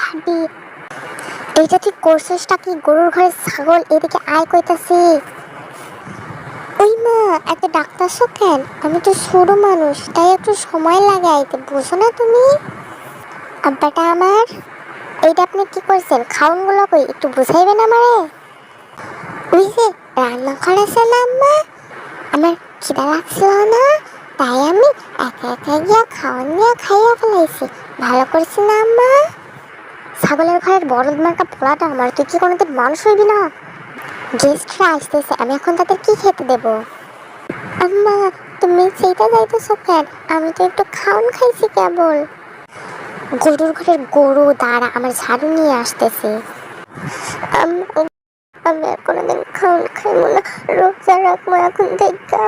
খাবি। এইটা তুই করছিসটা কি? গরুর ঘরে ছাগল, এদিকে আয় কইতাছি। ওই মা, এত ডাক্তারছো কেন? আমি তো ছোট মানুষ, তাই একটু সময় লাগে আইতে, বুঝো না তুমি? আব্বাটা আমার, এইটা আপনি কি করছেন? খাউন গুলো কই, একটু বুঝাইবেন আমারে? ওই যে রান্না করেছে না আম্মা, আমার খিদা লাগছিল না, তাই আমি একা একা গিয়া খাওয়ান নিয়ে খাইয়া ফেলাইছি। ভালো করছি না আম্মা? ছাগলের ঘরের বড় মার্কা পোলাটা আমার, তুই কি কোনোদিন মানুষ হইবি না? গেস্টরা আসতেছে, আমি এখন তাদের কি খেতে দেব? আম্মা, তুমি সেইটা যাইতেছো কেন? আমি তো একটু খাওন খাইছি কেবল। গরুর ঘরের গরু দাঁড়া, আমার ঝাড়ু নিয়ে আসতেছে। আমি আর কোনোদিন খাওন খাইবো না, রোজা রাখবো এখন থেকে।